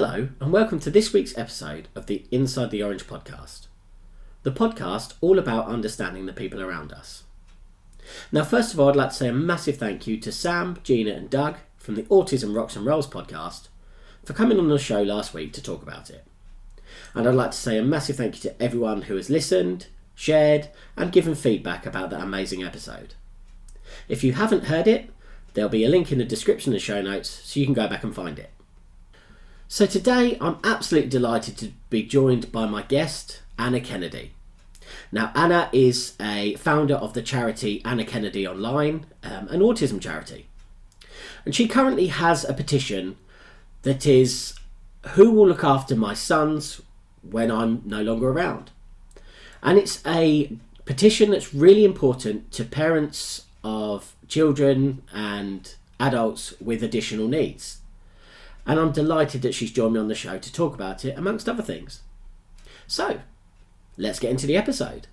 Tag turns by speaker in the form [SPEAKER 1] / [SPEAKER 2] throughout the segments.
[SPEAKER 1] Hello and welcome to this week's episode of the Inside the Orange podcast. The podcast all about understanding the people around us. Now first of all I'd like to say a massive thank you to Sam, Gina and Doug from the Autism Rocks and Rolls podcast for coming on the show last week to talk about it. And I'd like to say a massive thank you to everyone who has listened, shared and given feedback about that amazing episode. If you haven't heard it, there'll be a link in the description of the show notes so you can go back and find it. So today I'm absolutely delighted to be joined by my guest, Anna Kennedy. Now Anna is a founder of the charity Anna Kennedy Online, an autism charity. And she currently has a petition that is, who will look after my sons when I'm no longer around? And it's a petition that's really important to parents of children and adults with additional needs. And I'm delighted that she's joined me on the show to talk about it, amongst other things. So, let's get into the episode.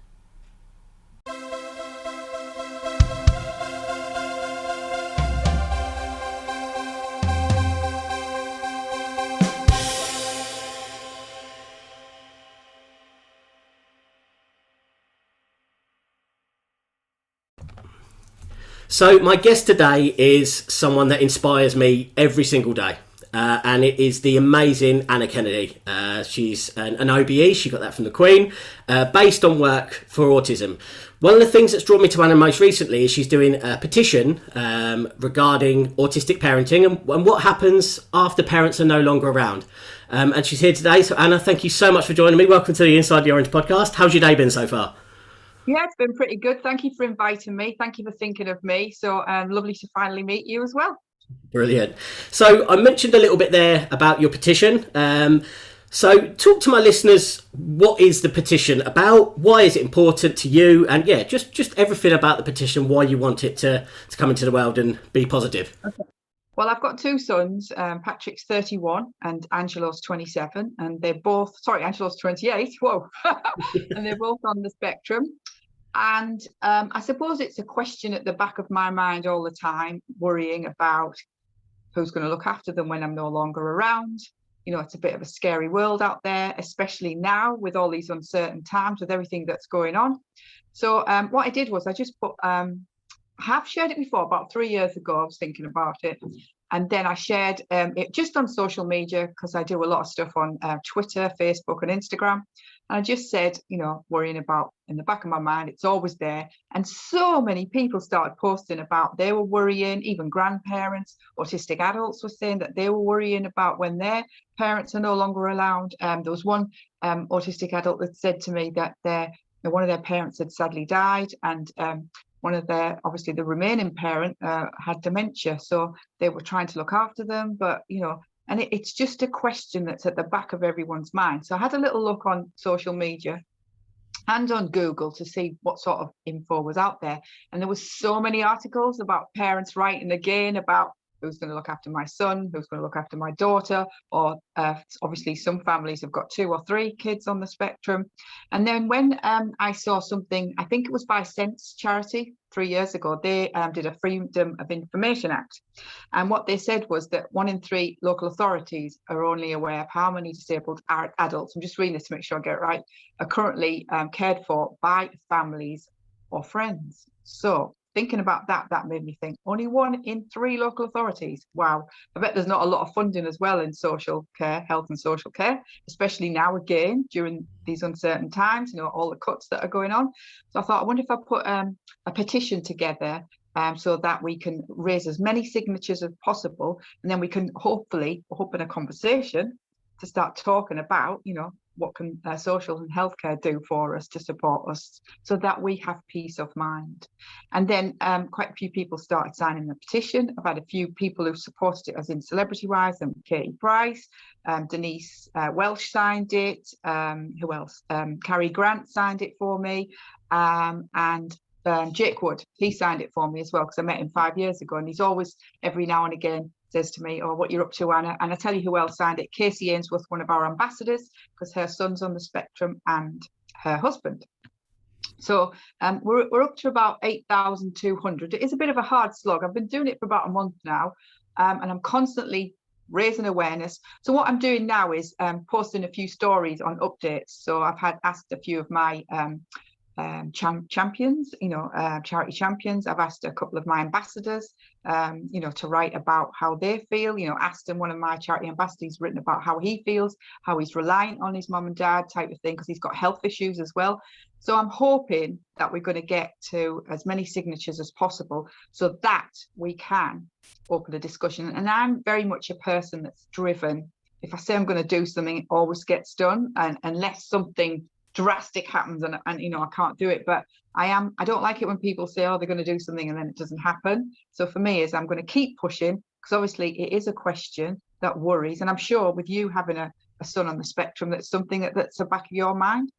[SPEAKER 1] So, my guest today is someone that inspires me every single day. And it is the amazing Anna Kennedy. She's an OBE, she got that from the Queen, based on work for autism. One of the things that's drawn me to Anna most recently is she's doing a petition regarding autistic parenting and what happens after parents are no longer around. And she's here today. So Anna, thank you so much for joining me. Welcome to the Inside the Orange podcast. How's your day been so far?
[SPEAKER 2] Yeah, it's been pretty good. Thank you for inviting me. Thank you for thinking of me. So lovely to finally meet you as well.
[SPEAKER 1] Brilliant. So I mentioned a little bit there about your petition. So talk to my listeners, what is the petition about? Why is it important to you? And yeah, just everything about the petition, why you want it to come into the world and be positive.
[SPEAKER 2] Okay. Well, I've got two sons, Patrick's 31 and Angelo's 27, and they're both, Angelo's 28, whoa, and they're both on the spectrum. And I suppose it's a question at the back of my mind all the time, worrying about who's going to look after them when I'm no longer around. You know, it's a bit of a scary world out there, especially now with all these uncertain times, with everything that's going on. So what I did was I just put, I have shared it before, about 3 years ago, I was thinking about it. And then I shared it just on social media because I do a lot of stuff on Twitter, Facebook and Instagram. And I just said, you know, worrying about in the back of my mind, it's always there. And so many people started posting about they were worrying, even grandparents, autistic adults were saying that they were worrying about when their parents are no longer around. There was one autistic adult that said to me that one of their parents had sadly died and one of their, obviously the remaining parent had dementia. So they were trying to look after them, but, you know, and it's just a question that's at the back of everyone's mind. So I had a little look on social media and on Google to see what sort of info was out there. And there was so many articles about parents writing again about who's going to look after my son, who's going to look after my daughter, or obviously some families have got 2 or 3 kids on the spectrum. And then when I saw something, I think it was by Sense Charity 3 years ago, they did a Freedom of Information Act. And what they said was that 1 in 3 local authorities are only aware of how many disabled adults, I'm just reading this to make sure I get it right, are currently cared for by families or friends. So thinking about that made me think only 1 in 3 local authorities. Wow. I bet there's not a lot of funding as well in social care, health and social care, especially now again during these uncertain times, you know, all the cuts that are going on. So I thought, I wonder if I put a petition together so that we can raise as many signatures as possible, and then we can hopefully open a conversation to start talking about, you know, what can social and healthcare do for us to support us so that we have peace of mind. And then quite a few people started signing the petition. I've had a few people who've supported it, as in celebrity wise, and Katie Price, Denise Welsh signed it, who else? Carrie Grant signed it for me, and Jake Wood, he signed it for me as well, because I met him 5 years ago, and he's always, every now and again, says to me, "Oh, what you're up to, Anna?" And I tell you who else signed it: Casey Ainsworth, one of our ambassadors, because her son's on the spectrum, and her husband. So we're up to about 8,200. It is a bit of a hard slog. I've been doing it for about a month now, and I'm constantly raising awareness. So what I'm doing now is posting a few stories on updates. So I've asked a few of my champions, charity champions. I've asked a couple of my ambassadors, to write about how they feel. Aston, one of my charity ambassadors, written about how he feels, how he's reliant on his mum and dad type of thing, because he's got health issues as well. So I'm hoping that we're going to get to as many signatures as possible so that we can open a discussion. And I'm very much a person that's driven. If I say I'm going to do something, it always gets done, and unless something drastic happens and I can't do it. But I don't like it when people say, oh, they're going to do something and then it doesn't happen. So for me, is I'm going to keep pushing, because obviously it is a question that worries, and I'm sure with you having a son on the spectrum, that's something that's the back of your mind.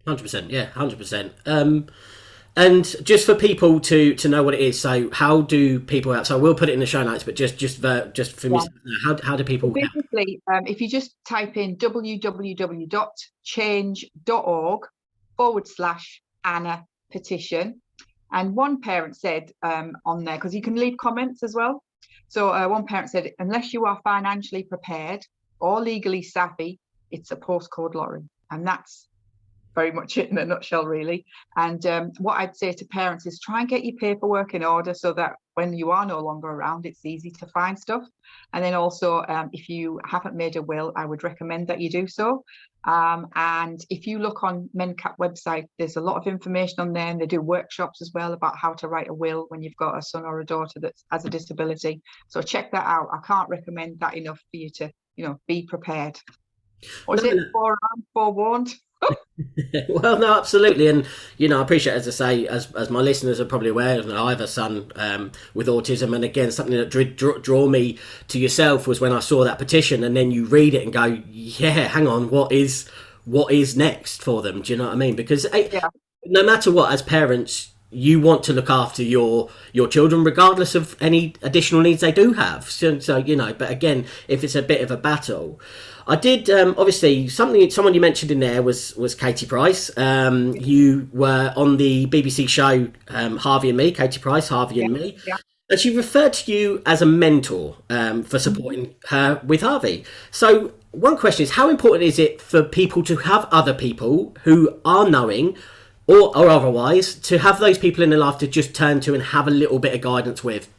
[SPEAKER 1] 100%, yeah, 100%. And just for people to know what it is, so how do people? So we'll put it in the show notes, but just for me, how do people?
[SPEAKER 2] Basically, if you just type in www.change.org/Anna petition, and one parent said on there, because you can leave comments as well. So one parent said, unless you are financially prepared or legally savvy, it's a postcode lottery, and that's very much it in a nutshell, really. And what I'd say to parents is try and get your paperwork in order so that when you are no longer around, it's easy to find stuff. And then also, if you haven't made a will, I would recommend that you do so. And if you look on MenCap website, there's a lot of information on there, and they do workshops as well about how to write a will when you've got a son or a daughter that has a disability. So check that out. I can't recommend that enough for you to, be prepared. Or is it forewarned?
[SPEAKER 1] Well, no, absolutely, and I appreciate, as I say, as my listeners are probably aware, I have a son with autism, and again, something that draw me to yourself was when I saw that petition, and then you read it and go, yeah, hang on, what is next for them? Do you know what I mean? Because no matter what, as parents, you want to look after your children regardless of any additional needs they do have. So but again, if it's a bit of a battle. I did obviously someone you mentioned in there was Katie Price. You were on the BBC show Harvey and Me, Katie Price, Harvey and Me.
[SPEAKER 2] Yeah.
[SPEAKER 1] And she referred to you as a mentor for supporting her with Harvey. So one question is, how important is it for people to have other people who are knowing or otherwise, to have those people in their life to just turn to and have a little bit of guidance with?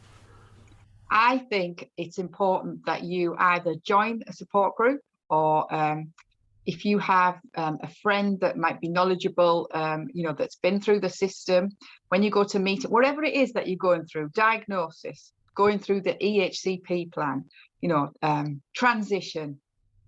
[SPEAKER 2] I think it's important that you either join a support group, or if you have a friend that might be knowledgeable, that's been through the system, when you go to meet, whatever it is that you're going through, diagnosis, going through the EHCP plan, transition.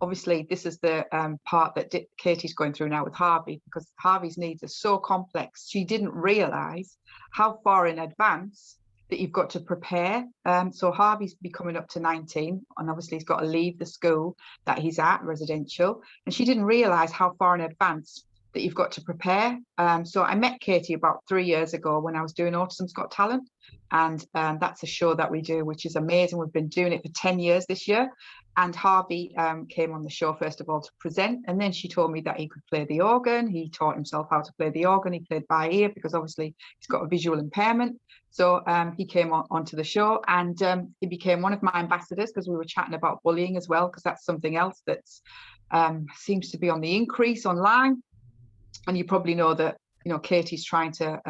[SPEAKER 2] Obviously, this is the part that Katie's going through now with Harvey, because Harvey's needs are so complex. She didn't realise how far in advance that you've got to prepare. So Harvey's be coming up to 19, and obviously he's got to leave the school that he's at, residential. And she didn't realise how far in advance that you've got to prepare. So I met Katie about 3 years ago when I was doing Autism's Got Talent. And that's a show that we do, which is amazing. We've been doing it for 10 years this year. And Harvey came on the show, first of all, to present. And then she told me that he could play the organ. He taught himself how to play the organ. He played by ear because obviously he's got a visual impairment. So he came onto the show, and he became one of my ambassadors, because we were chatting about bullying as well, because that's something else that seems to be on the increase online. And you probably know that, Katie's trying to,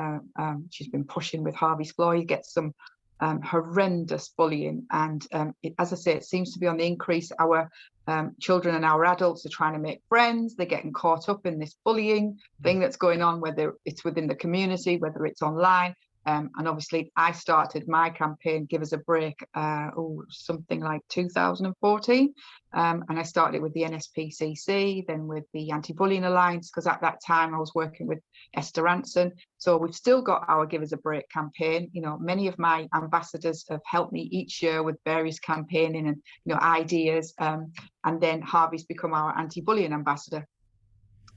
[SPEAKER 2] she's been pushing with Harvey's Floor. He gets some horrendous bullying. And as I say, it seems to be on the increase. Our children and our adults are trying to make friends. They're getting caught up in this bullying thing that's going on, whether it's within the community, whether it's online. And obviously, I started my campaign, Give Us a Break, something like 2014. And I started with the NSPCC, then with the Anti-Bullying Alliance, because at that time I was working with Esther Ranson. So we've still got our Give Us a Break campaign. Many of my ambassadors have helped me each year with various campaigning and, ideas. And then Harvey's become our anti-bullying ambassador.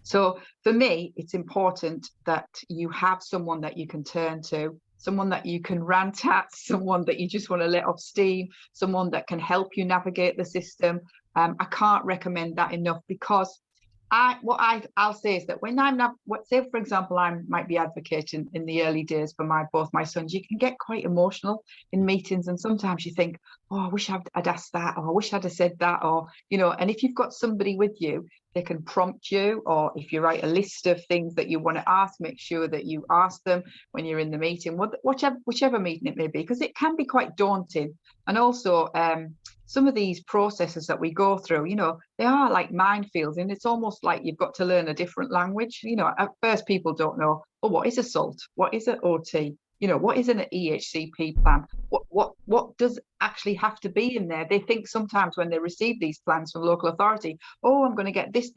[SPEAKER 2] So for me, it's important that you have someone that you can turn to, someone that you can rant at, someone that you just want to let off steam, someone that can help you navigate the system. I can't recommend that enough, because I'll say is that when I'm not, say for example, I might be advocating in the early days for both my sons, you can get quite emotional in meetings, and sometimes you think, oh, I wish I'd asked that, or I wish I'd have said that, or and if you've got somebody with you, they can prompt you, or if you write a list of things that you want to ask, make sure that you ask them when you're in the meeting, whichever meeting it may be, because it can be quite daunting. And also some of these processes that we go through, they are like minefields, and it's almost like you've got to learn a different language. At first people don't know, what is a SALT? What is an OT? What is an EHCP plan? What does actually have to be in there? They think sometimes when they receive these plans from local authority, I'm going to get this.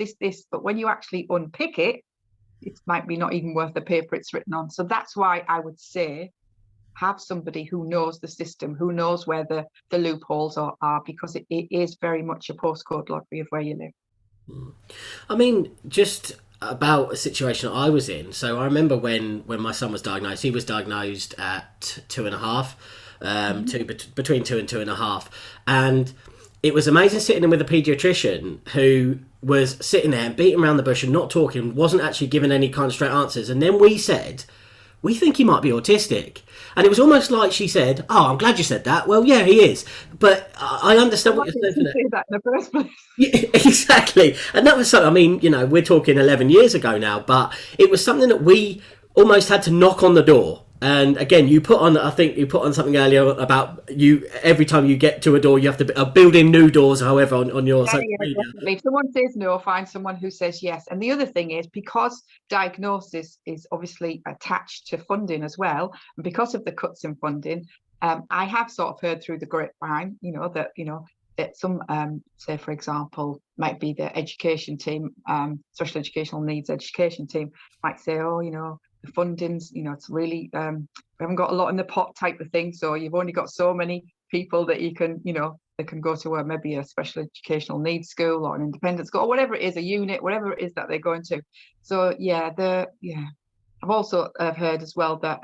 [SPEAKER 2] But when you actually unpick it, it might be not even worth the paper it's written on. So that's why I would say, have somebody who knows the system, who knows where the loopholes are, because it is very much a postcode lottery of where you live.
[SPEAKER 1] I mean, just about a situation I was in. So I remember when my son was diagnosed, he was diagnosed at 2.5, between 2 and 2.5. And it was amazing sitting in with a paediatrician who was sitting there and beating around the bush and not talking, wasn't actually giving any kind of straight answers. And then we said, we think he might be autistic. And it was almost like she said, oh, I'm glad you said that. Well, yeah, he is. But I understand what you're saying.
[SPEAKER 2] Say that in the first place.
[SPEAKER 1] Yeah, exactly. And that was something, I mean, we're talking 11 years ago now, but it was something that we almost had to knock on the door. And again, I think you put on something earlier about every time you get to a door, you have to build in new doors, however, on your social media.
[SPEAKER 2] Definitely. If someone says no, find someone who says yes. And the other thing is, because diagnosis is obviously attached to funding as well, and because of the cuts in funding, I have sort of heard through the grapevine, that some, say, for example, might be the education team, special educational needs education team, might say, the funding's, it's really, we haven't got a lot in the pot type of thing. So you've only got so many people that you can, they can go to maybe a special educational needs school or an independent school or whatever it is, a unit, whatever it is that they're going to. So I've also heard as well that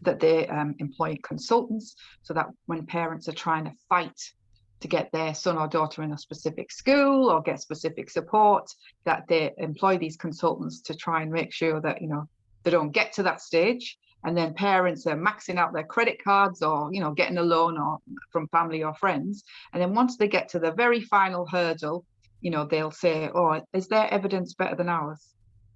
[SPEAKER 2] that they employ consultants, so that when parents are trying to fight to get their son or daughter in a specific school or get specific support, that they employ these consultants to try and make sure that they don't get to that stage. And then parents are maxing out their credit cards or getting a loan or from family or friends, and then once they get to the very final hurdle, they'll say, is their evidence better than ours?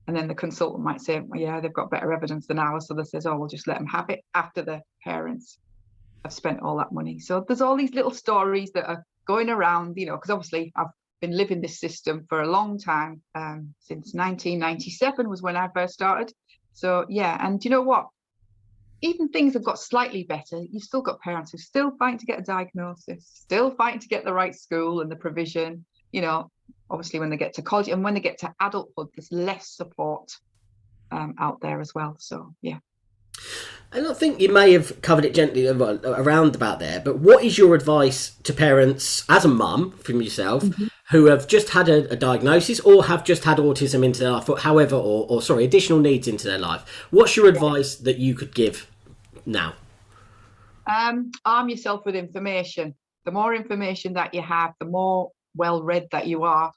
[SPEAKER 2] And then the consultant might say, yeah, they've got better evidence than ours. So they says, we'll just let them have it after the parents have spent all that money. So there's all these little stories that are going around, because obviously I've been living this system for a long time. Since 1997 was when I first started. So yeah, and you know what? Even things have got slightly better. You've still got parents who still fighting to get a diagnosis, still fighting to get the right school and the provision. Obviously when they get to college and when they get to adulthood, there's less support out there as well. So yeah.
[SPEAKER 1] And I think you may have covered it gently around about there, but what is your advice to parents as a mum from yourself who have just had a diagnosis or have just had autism into their life, however, or additional needs into their life? What's your advice that you could give now?
[SPEAKER 2] Arm yourself with information. The more information that you have, the more well-read that you are,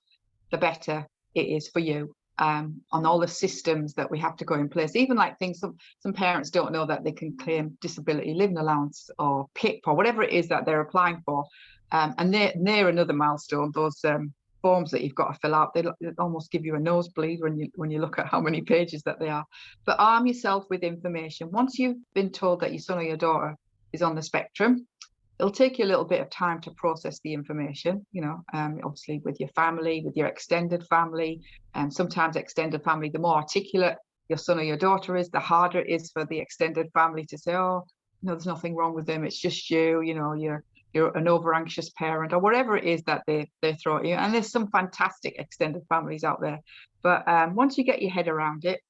[SPEAKER 2] the better it is for you. On all the systems that we have to go in place, even like things some parents don't know that they can claim disability living allowance or PIP or whatever it is that they're applying for, and they're another milestone. Those forms that you've got to fill out, they almost give you a nosebleed when you look at how many pages that they are. But arm yourself with information. Once you've been told that your son or your daughter is on the spectrum, it'll take you a little bit of time to process the information, obviously with your family, with your extended family. And sometimes extended family, the more articulate your son or your daughter is, the harder it is for the extended family to say, there's nothing wrong with them. It's just you're an over anxious parent or whatever it is that they throw at you. And there's some fantastic extended families out there. But once you get your head around it,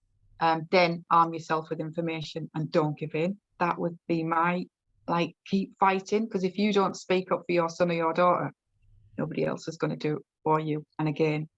[SPEAKER 2] then arm yourself with information and don't give in. That would be my keep fighting, because if you don't speak up for your son or your daughter, nobody else is going to do it for you. And again,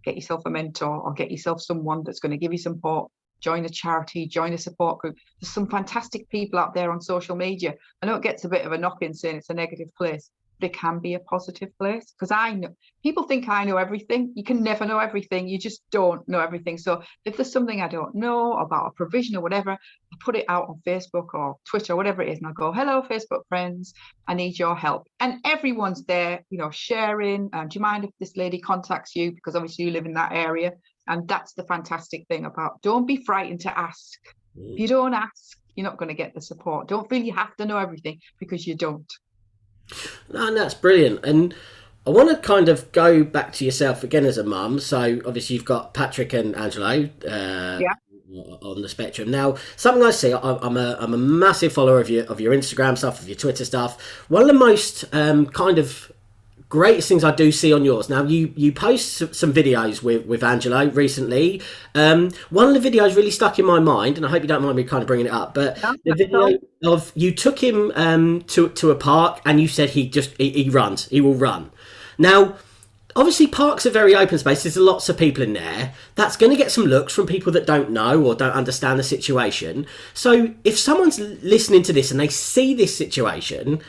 [SPEAKER 2] get yourself a mentor or get yourself someone that's going to give you support. Join a charity, join a support group. There's some fantastic people out there on social media. I know it gets a bit of a knock in saying it's a negative place, it can be a positive place. Because I know people think I know everything. You can never know everything. You just don't know everything. So if there's something I don't know about a provision or whatever, I put it out on Facebook or Twitter, or whatever it is, and I go, hello, Facebook friends, I need your help. And everyone's there, sharing. Do you mind if this lady contacts you? Because obviously you live in that area. And that's the fantastic thing about, don't be frightened to ask. If you don't ask, you're not going to get the support. Don't feel you have to know everything, because you don't.
[SPEAKER 1] No, and that's brilliant. And I want to kind of go back to yourself again as a mum. So obviously you've got Patrick and Angelo on the spectrum. Now, something I see, I'm a massive follower of your Instagram stuff, of your Twitter stuff. One of the most kind of greatest things I do see on yours. Now, you post some videos with Angelo recently. One of the videos really stuck in my mind, and I hope you don't mind me kind of bringing it up, but the video of you took him to a park, and you said he runs, he will run. Now, obviously parks are very open space, there's lots of people in there. That's going to get some looks from people that don't know or don't understand the situation. So if someone's listening to this and they see this situation,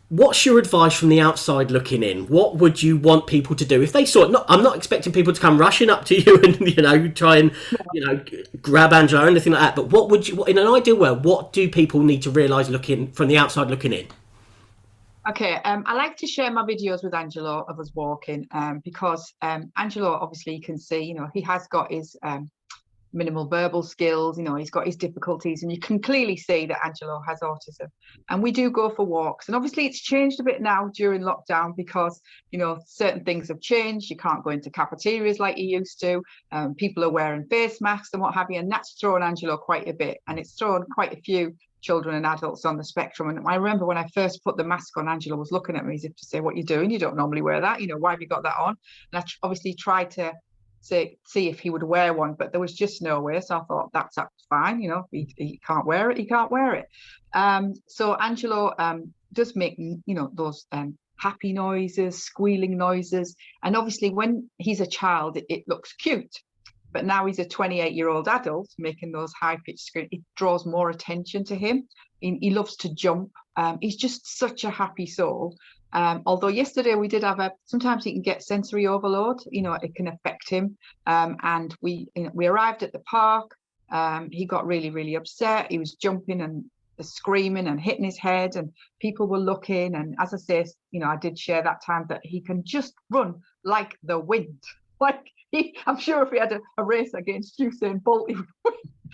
[SPEAKER 1] what's your advice from the outside looking in? What would you want people to do if they saw it? I'm not expecting people to come rushing up to you and try and grab Angela or anything like that. But what would you, in an ideal world, what do people need to realise looking from the outside looking in?
[SPEAKER 2] Okay, I like to share my videos with Angelo of us walking, because Angelo, obviously, you can see, he has got his minimal verbal skills, he's got his difficulties, and you can clearly see that Angelo has autism. And we do go for walks, and obviously it's changed a bit now during lockdown, because certain things have changed. You can't go into cafeterias like you used to. People are wearing face masks and what have you, and that's thrown Angelo quite a bit, and it's thrown quite a few children and adults on the spectrum. And I remember when I first put the mask on, Angelo was looking at me as if to say, what are you doing? You don't normally wear that, why have you got that on? And I obviously tried to see if he would wear one, but there was just no way. So I thought, that's fine, he can't wear it, he can't wear it. So Angelo does make those happy noises, squealing noises, and obviously when he's a child it looks cute, but now he's a 28-year-old adult making those high-pitched screams. It draws more attention to him. He loves to jump. He's just such a happy soul. Although yesterday we did have sometimes he can get sensory overload, it can affect him. And we arrived at the park. He got really, really upset. He was jumping and screaming and hitting his head, and people were looking. And as I say, I did share that time that he can just run like the wind. I'm sure if he had a race against Usain Bolt,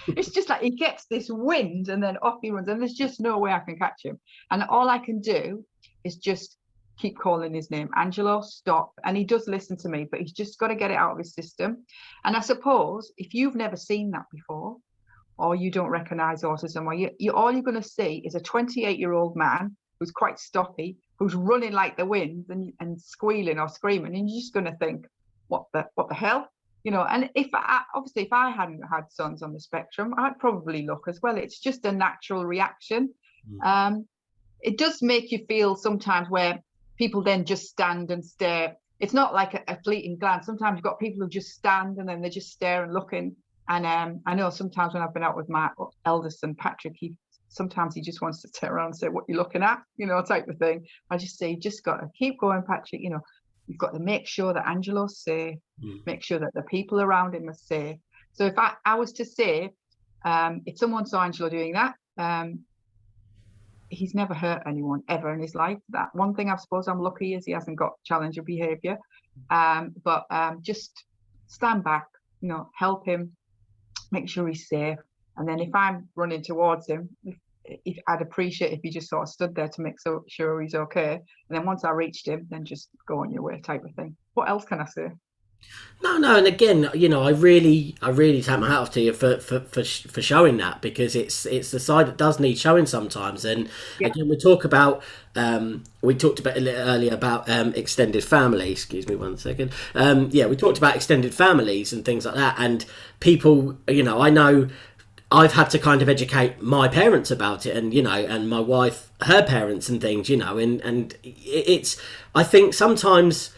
[SPEAKER 2] it's just like he gets this wind and then off he runs, and there's just no way I can catch him. And all I can do is just keep calling his name, Angelo, stop. And he does listen to me, but he's just got to get it out of his system. And I suppose if you've never seen that before, or you don't recognize autism, or all you're going to see is a 28-year-old man who's quite stocky, who's running like the wind and squealing or screaming, and you're just going to think, what the hell? And if I hadn't had sons on the spectrum, I'd probably look as well. It's just a natural reaction. It does make you feel sometimes where people then just stand and stare. It's not like a fleeting glance. Sometimes you've got people who just stand and then they just stare and looking. And I know sometimes when I've been out with my eldest son, Patrick, sometimes he just wants to turn around and say, what are you looking at? Type of thing. I just say, just got to keep going, Patrick. You've got to make sure that Angelo's safe, make sure that the people around him are safe. So if I was to say, if someone saw Angelo doing that, he's never hurt anyone ever in his life. That one thing I suppose I'm lucky is he hasn't got challenger behaviour. But just stand back, help him, make sure he's safe. And then if I'm running towards him, I'd appreciate if he just sort of stood there to make sure he's okay. And then once I reached him, then just go on your way type of thing. What else can I say?
[SPEAKER 1] No, and again, I really take my hat off to you for showing that, because it's the side that does need showing sometimes. And again, we talked about a little earlier about extended family. Excuse me one second. We talked about extended families and things like that, and people, I know I've had to kind of educate my parents about it, and and my wife, her parents, and things, and it's, I think sometimes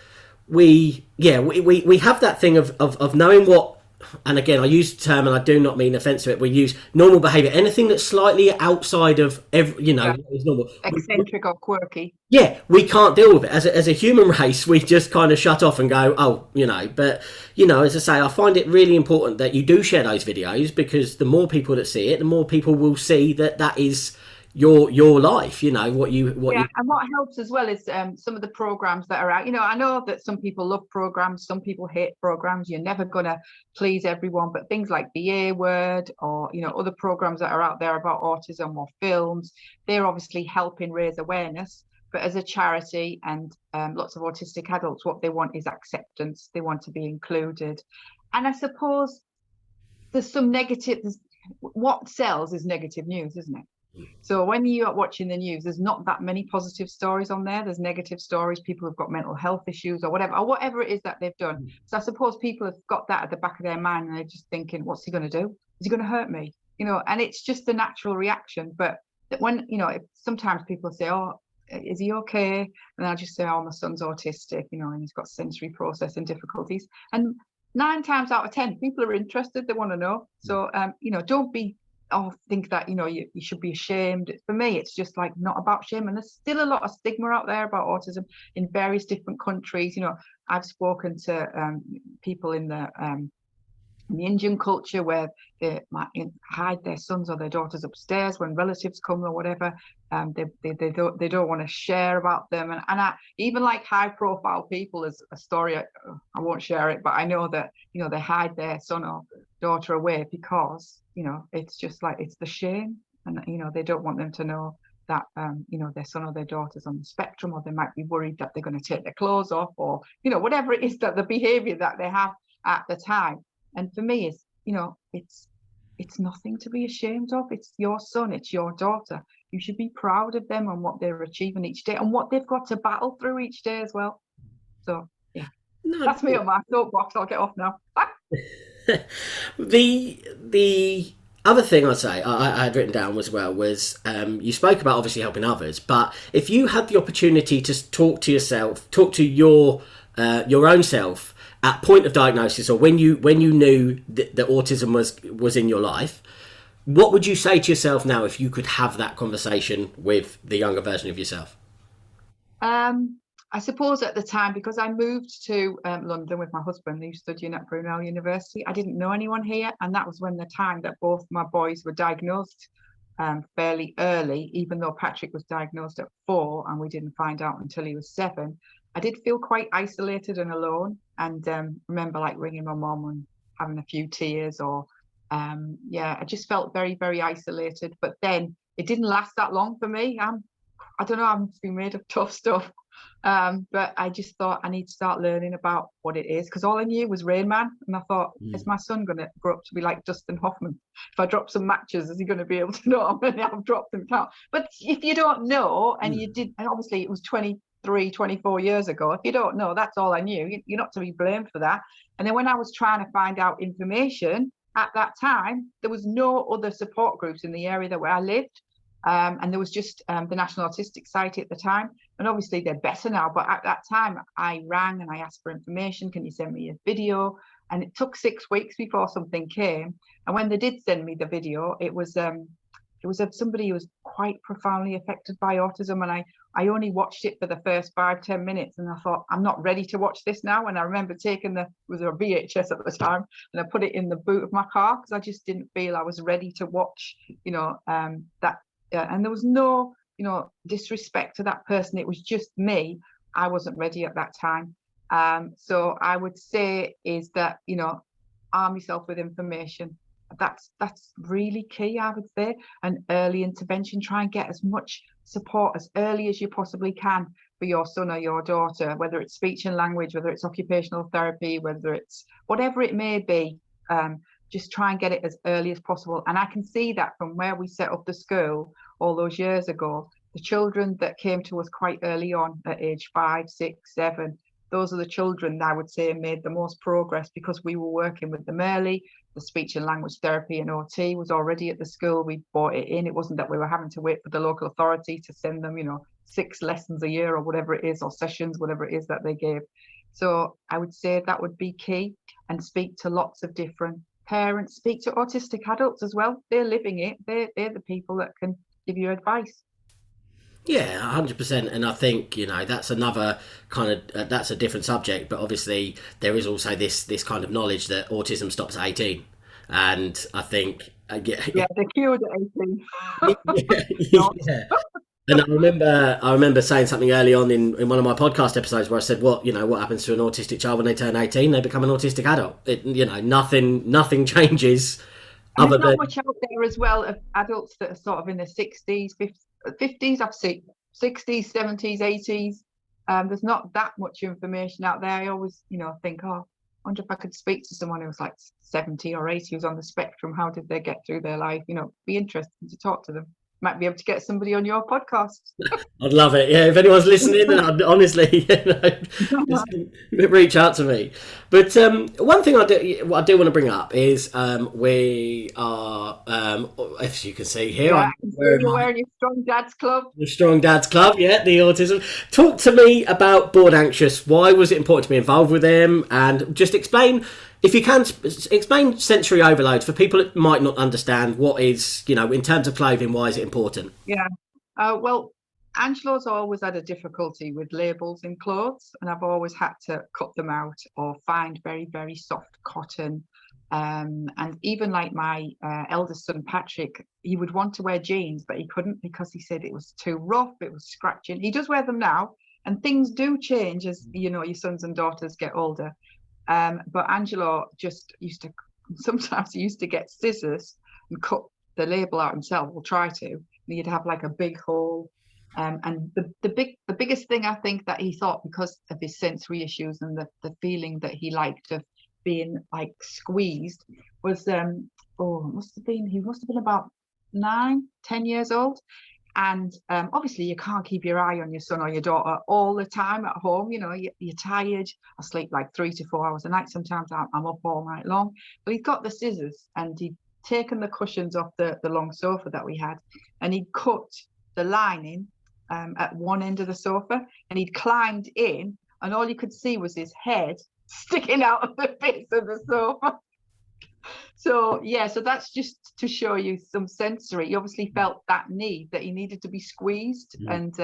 [SPEAKER 1] we have that thing of knowing what and again, I use the term, and I do not mean offensive. We use normal behaviour, anything that's slightly outside of
[SPEAKER 2] Yeah.
[SPEAKER 1] is normal.
[SPEAKER 2] Eccentric or quirky.
[SPEAKER 1] Yeah, we can't deal with it as a human race. We just kind of shut off and go, oh, But as I say, I find it really important that you do share those videos, because the more people that see it, the more people will see that is your life. What you.
[SPEAKER 2] And what helps as well is some of the programs that are out. I know that some people love programs, some people hate programs. You're never gonna please everyone, but things like the A Word, or other programs that are out there about autism, or films, they're obviously helping raise awareness. But as a charity, and lots of autistic adults, what they want is acceptance. They want to be included. And I suppose there's some negative. What sells is negative news, isn't it? So when you are watching the news, there's not that many positive stories on there. There's negative stories, people who've got mental health issues or whatever it is that they've done. So I suppose people have got that at the back of their mind, and they're just thinking, what's he going to do? Is he going to hurt me? And it's just the natural reaction. But when, sometimes people say, oh, is he okay? And I'll just say, oh, my son's autistic, and he's got sensory processing difficulties. And 9 times out of 10, people are interested. They want to know. So, don't be think that you should be ashamed. For me, it's just like not about shame. And there's still a lot of stigma out there about autism in various different countries. I've spoken to people in the Indian culture, where they might hide their sons or their daughters upstairs when relatives come or whatever. They don't want to share about them. And I even like high profile people, as a story, I won't share it, but I know that they hide their son or daughter away because it's just like, it's the shame, and they don't want them to know that their son or their daughter's on the spectrum, or they might be worried that they're going to take their clothes off, or whatever it is, that the behavior that they have at the time. And for me, it's nothing to be ashamed of. It's your son, it's your daughter. You should be proud of them and what they're achieving each day, and what they've got to battle through each day as well. So yeah, that's me on my soapbox. I'll get off now.
[SPEAKER 1] The other thing I'd say I had written down as well was, you spoke about obviously helping others, but if you had the opportunity to talk to your own self at point of diagnosis, or when you knew that autism was in your life, what would you say to yourself now if you could have that conversation with the younger version of yourself?
[SPEAKER 2] I suppose at the time, because I moved to London with my husband, who's studying at Brunel University, I didn't know anyone here. And that was when the time that both my boys were diagnosed fairly early, even though Patrick was diagnosed at 4 and we didn't find out until he was 7. I did feel quite isolated and alone, and remember like ringing my mom and having a few tears, or I just felt very, very isolated. But then it didn't last that long for me. I don't know, I'm been made of tough stuff. But I just thought I need to start learning about what it is, because all I knew was Rain Man, and I thought, is my son going to grow up to be like Dustin Hoffman? If I drop some matches, is he going to be able to know how many I've dropped them? But if you don't know, and you did, and obviously it was 24 years ago, if you don't know, that's all I knew. You're not to be blamed for that. And then when I was trying to find out information at that time, there was no other support groups in the area where I lived. And there was just the National Autistic Society at the time, and obviously they're better now, but at that time I rang and I asked for information. Can you send me a video? And it took 6 weeks before something came. And when they did send me the video, it was of somebody who was quite profoundly affected by autism, and I only watched it for the first 5-10 minutes, and I thought, I'm not ready to watch this now. And I remember taking it was a VHS at the time, and I put it in the boot of my car because I just didn't feel I was ready to watch that. And there was no, disrespect to that person. It was just me. I wasn't ready at that time. So I would say is that, arm yourself with information. That's really key, I would say. And early intervention, try and get as much support as early as you possibly can for your son or your daughter, whether it's speech and language, whether it's occupational therapy, whether it's whatever it may be. Just try and get it as early as possible. And I can see that from where we set up the school all those years ago, the children that came to us quite early on at age 5, 6, 7, those are the children that I would say made the most progress, because we were working with them early. The speech and language therapy and OT was already at the school. We brought it in. It wasn't that we were having to wait for the local authority to send them, 6 lessons a year or whatever it is, or sessions, whatever it is that they gave. So I would say that would be key. and speak to lots of different parents, speak to autistic adults as well. They're living it. They're the people that can give you advice.
[SPEAKER 1] Yeah, 100%. And I think, that's another kind of, that's a different subject, but obviously there is also this kind of knowledge that autism stops at 18. And I think,
[SPEAKER 2] Yeah, they're cured at 18. Not.
[SPEAKER 1] yeah. And I remember saying something early on in one of my podcast episodes where I said, what happens to an autistic child when they turn 18? They become an autistic adult. Nothing changes
[SPEAKER 2] And
[SPEAKER 1] other
[SPEAKER 2] there's not
[SPEAKER 1] than,
[SPEAKER 2] much out there as well of adults that are sort of in their 60s, 50s, I've seen 60s, 70s, 80s. There's not that much information out there. I always, think, I wonder if I could speak to someone who was like 70 or 80 who's on the spectrum. How did they get through their life? Be interesting to talk to them. Might be able to get somebody on your podcast.
[SPEAKER 1] I'd love it. Yeah, if anyone's listening, then honestly, just reach out to me. But one thing I do want to bring up is we are, as you can see here,
[SPEAKER 2] Yeah,
[SPEAKER 1] I'm
[SPEAKER 2] you're wearing your Strong Dads Club.
[SPEAKER 1] the Strong Dads Club. Yeah, the autism. Talk to me about Born Anxious. Why was it important to be involved with them? And just explain, if you can, explain sensory overload for people that might not understand what is, in terms of clothing. Why is it important?
[SPEAKER 2] Yeah. Well, Angelo's always had a difficulty with labels in clothes, and I've always had to cut them out or find very, very soft cotton. And even like my eldest son, Patrick, he would want to wear jeans, but he couldn't because he said it was too rough, it was scratching. He does wear them now, and things do change as, your sons and daughters get older. But Angelo just sometimes he used to get scissors and cut the label out himself, or try to, and he'd have like a big hole. And the biggest thing I think that he thought, because of his sensory issues and the feeling that he liked of being like squeezed, was he must have been about 9-10 years old. And obviously you can't keep your eye on your son or your daughter all the time at home. You're tired. I sleep like 3 to 4 hours a night. Sometimes I'm up all night long. But he'd got the scissors and he'd taken the cushions off the long sofa that we had, and he'd cut the lining at one end of the sofa, and he'd climbed in, and all you could see was his head sticking out of the base of the sofa. So that's just to show you some sensory. He obviously felt that need, that he needed to be squeezed. And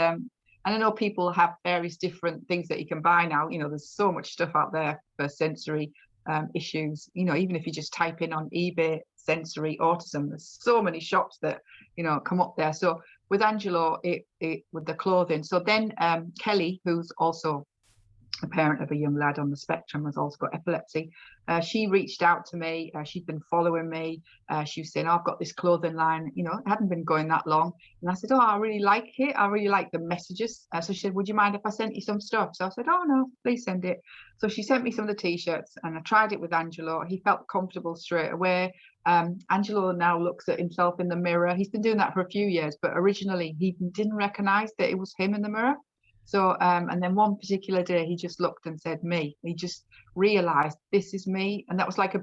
[SPEAKER 2] I know people have various different things that you can buy now. There's so much stuff out there for sensory issues. Even if you just type in on eBay sensory autism, there's so many shops that come up there. So with Angelo, it with the clothing. So then Kelly, who's also a parent of a young lad on the spectrum, has also got epilepsy. She reached out to me. She'd been following me. She was saying, I've got this clothing line. It hadn't been going that long. And I said, I really like it. I really like the messages. So she said, would you mind if I sent you some stuff? So I said, oh, no, please send it. So she sent me some of the T-shirts, and I tried it with Angelo. He felt comfortable straight away. Angelo now looks at himself in the mirror. He's been doing that for a few years, but originally he didn't recognize that it was him in the mirror. So, and then one particular day he just looked and said, me. He just realized, this is me. And that was like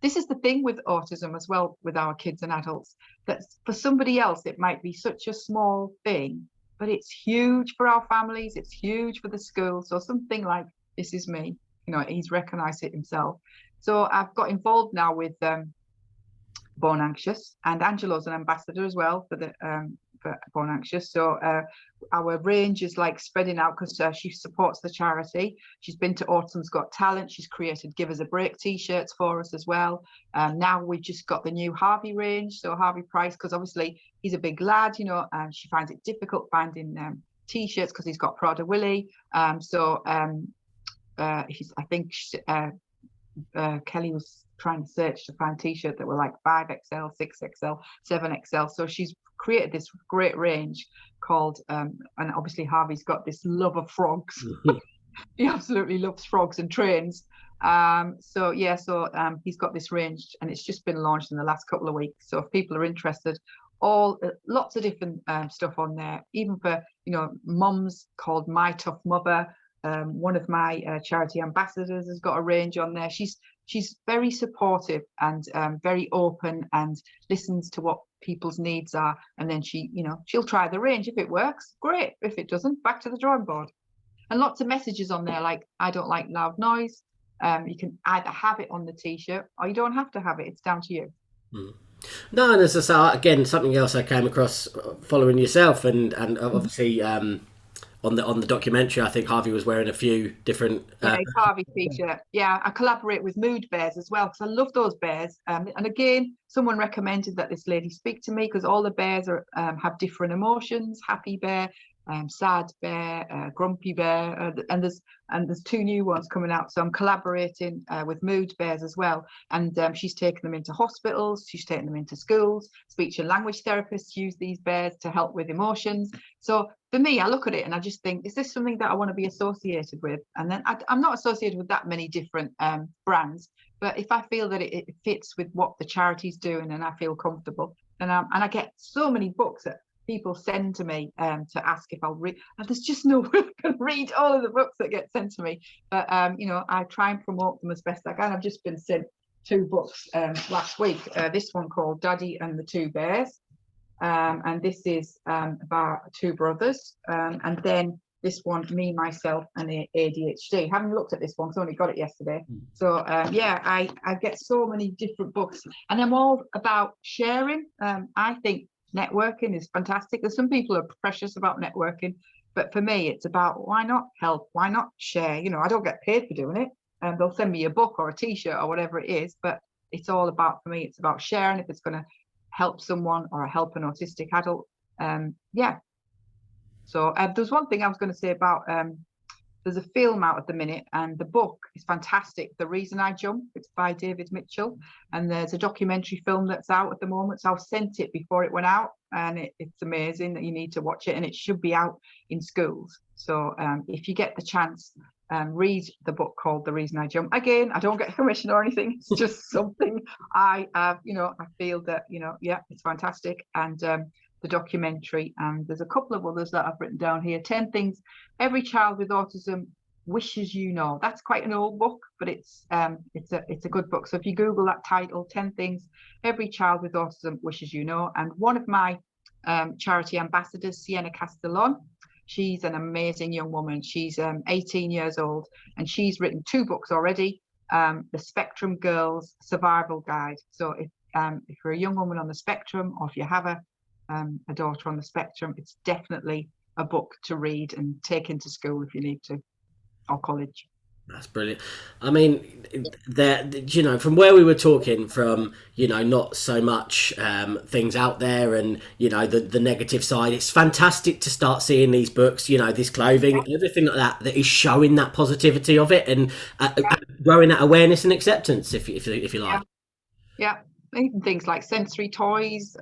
[SPEAKER 2] this is the thing with autism as well, with our kids and adults, that for somebody else, it might be such a small thing, but it's huge for our families. It's huge for the school. So something like, this is me, he's recognized it himself. So I've got involved now with Born Anxious, and Angelo's an ambassador as well for Born Anxious. So our range is like spreading out, because she supports the charity. She's been to Autumn's Got Talent. She's created Give Us a Break T-shirts for us as well. Now we've just got the new Harvey range. So Harvey Price, because obviously he's a big lad, and she finds it difficult finding T-shirts because he's got Prada Willie. I think Kelly was trying to search to find T-shirts that were like 5XL, 6XL, 7XL. So she's created this great range called, and obviously Harvey's got this love of frogs. He absolutely loves frogs and trains. He's got this range, and it's just been launched in the last couple of weeks. So if people are interested, lots of different stuff on there, even for mums, called My Tough Mother. One of my charity ambassadors has got a range on there. She's very supportive and very open, and listens to what people's needs are, and then she'll try the range. If it works, great. If it doesn't, back to the drawing board. And lots of messages on there like, I don't like loud noise, You can either have it on the t-shirt or you don't have to have it. It's down to you.
[SPEAKER 1] Mm. No, and as I say, again, something else I came across following yourself, and obviously on the documentary, I think Harvey was wearing a few different.
[SPEAKER 2] Yeah, Harvey t-shirt. Yeah, I collaborate with mood bears as well because I love those bears. And again, someone recommended that this lady speak to me because all the bears are have different emotions. Happy bear, sad bear, grumpy bear, and there's 2 new ones coming out. So I'm collaborating with mood bears as well. And she's taken them into hospitals. She's taken them into schools. Speech and language therapists use these bears to help with emotions. So for me, I look at it and I just think, is this something that I want to be associated with? And then I'm not associated with that many different brands, but if I feel that it fits with what the charity's doing and I feel comfortable, and I get so many books that people send to me to ask if I'll read, and there's just no way I can read all of the books that get sent to me. But I try and promote them as best I can. I've just been sent 2 books last week. This one called Daddy and the 2 Bears. And this is about 2 brothers, and then this one, Me, Myself, and ADHD. Haven't looked at this one because I only got it yesterday. So yeah, I get so many different books, and I'm all about sharing. I think networking is fantastic. There's some people who are precious about networking, but for me, it's about why not help? Why not share? I don't get paid for doing it, and they'll send me a book or a t-shirt or whatever it is, but it's all about, for me, it's about sharing. If it's going to help someone or help an autistic adult, yeah. So there's one thing I was going to say about there's a film out at the minute, and the book is fantastic, The Reason I Jump. It's by David Mitchell, and there's a documentary film that's out at the moment, so I've sent it before it went out, and it's amazing. That you need to watch it, and it should be out in schools. So if you get the chance, read the book called The Reason I Jump. Again, I don't get a commission or anything. It's just something I feel that, yeah, it's fantastic. And the documentary, and there's a couple of others that I've written down here. 10 things every child with autism wishes you know. That's quite an old book, but it's a good book. So if you Google that title, 10 things every child with autism wishes you know. And one of my charity ambassadors, Sienna Castellon, she's an amazing young woman. She's 18 years old, and she's written 2 books already. The Spectrum Girls Survival Guide. So if you're a young woman on the spectrum, or if you have a daughter on the spectrum, it's definitely a book to read and take into school if you need to, or college.
[SPEAKER 1] That's brilliant. I mean, from where we were talking from, not so much things out there, and the negative side. It's fantastic to start seeing these books, this clothing, and everything like that is showing that positivity of it, and growing that awareness and acceptance, if you like.
[SPEAKER 2] Yeah. Even things like sensory toys,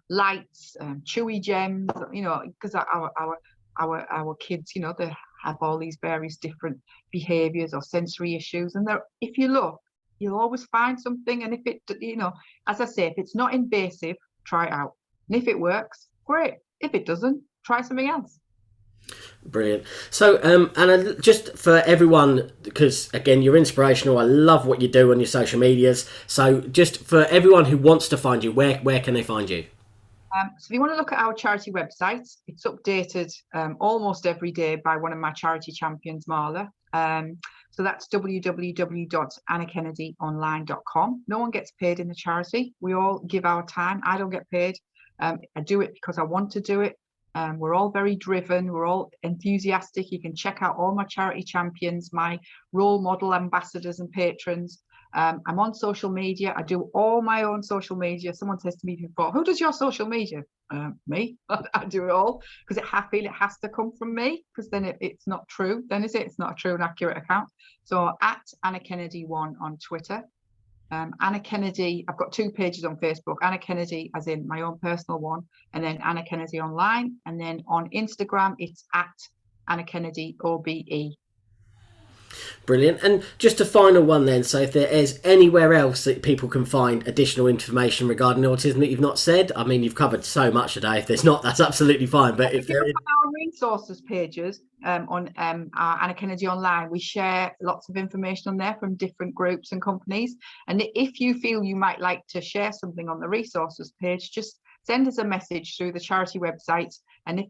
[SPEAKER 2] lights, chewy gems, because our kids, they have all these various different behaviors or sensory issues, and if you look, you'll always find something. And if it, as I say, if it's not invasive, try it out, and if it works, great. If it doesn't, try something else.
[SPEAKER 1] Brilliant. So Anna, just for everyone, because again, you're inspirational, I love what you do on your social medias, so just for everyone who wants to find you, where can they find you?
[SPEAKER 2] So if you want to look at our charity website, it's updated almost every day by one of my charity champions, Marla. So that's www.annakennedyonline.com. No one gets paid in the charity. We all give our time. I don't get paid. I do it because I want to do it. We're all very driven. We're all enthusiastic. You can check out all my charity champions, my role model ambassadors and patrons. I'm on social media. I do all my own social media. Someone says to me before, who does your social media? Me. I do it all because I feel it has to come from me, because then it's not true. Then is it? It's not a true and accurate account. So at Anna Kennedy 1 on Twitter. Anna Kennedy, I've got 2 pages on Facebook, Anna Kennedy as in my own personal one, and then Anna Kennedy online, and then on Instagram it's at Anna Kennedy OBE.
[SPEAKER 1] Brilliant. And just a final one then, so if there is anywhere else that people can find additional information regarding autism that you've not said, I mean, you've covered so much today. If there's not, that's absolutely fine. But if there is...
[SPEAKER 2] our resources pages on our Anna Kennedy online, we share lots of information on there from different groups and companies. And if you feel you might like to share something on the resources page, just send us a message through the charity website, and if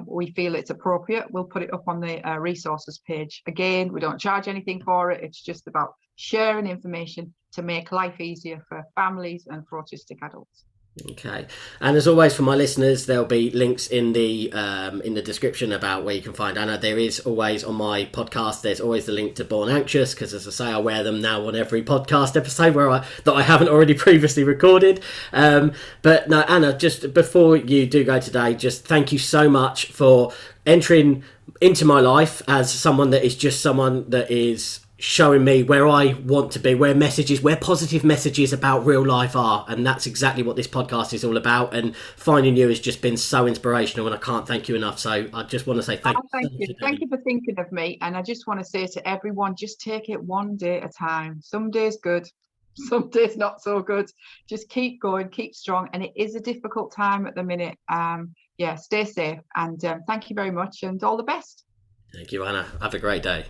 [SPEAKER 2] we feel it's appropriate, we'll put it up on the resources page. Again, we don't charge anything for it. It's just about sharing information to make life easier for families and for autistic adults.
[SPEAKER 1] Okay, and as always for my listeners, there'll be links in the description about where you can find Anna. There is always on my podcast, there's always the link to Born Anxious, because as I say, I wear them now on every podcast episode that I haven't already previously recorded. But no, Anna, just before you do go today, just thank you so much for entering into my life as someone that is showing me where I want to be, where positive messages about real life are. And that's exactly what this podcast is all about. And finding you has just been so inspirational, and I can't thank you enough. So I just want to say thank you.
[SPEAKER 2] Thank you for thinking of me. And I just want to say to everyone, just take it one day at a time. Some days good, some days not so good. Just keep going, keep strong. And it is a difficult time at the minute. Stay safe. And thank you very much, and all the best.
[SPEAKER 1] Thank you, Anna. Have a great day.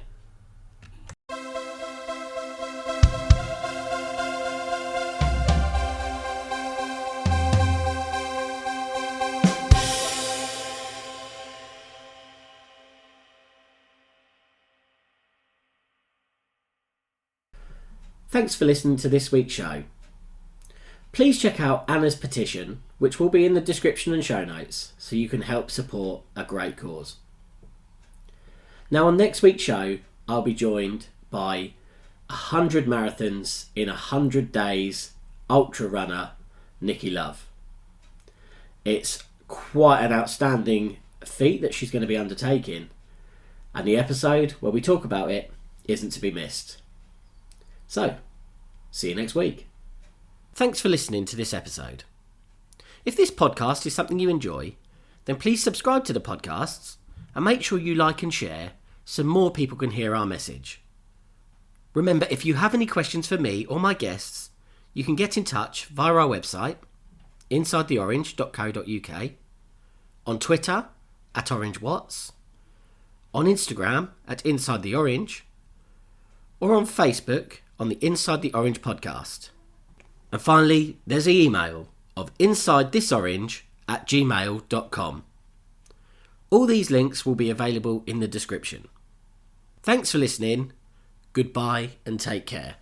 [SPEAKER 1] Thanks for listening to this week's show. Please check out Anna's petition, which will be in the description and show notes, so you can help support a great cause. Now, on next week's show, I'll be joined by 100 marathons in 100 days ultra runner Nikki Love. It's quite an outstanding feat that she's going to be undertaking, and the episode where we talk about it isn't to be missed. So, see you next week. Thanks for listening to this episode. If this podcast is something you enjoy, then please subscribe to the podcasts and make sure you like and share so more people can hear our message. Remember, if you have any questions for me or my guests, you can get in touch via our website, insidetheorange.co.uk, on Twitter @OrangeWatts, on Instagram @InsideTheOrange, or on Facebook on the Inside the Orange podcast. And finally, there's the email of insidethisorange@gmail.com. All these links will be available in the description. Thanks for listening, goodbye and take care.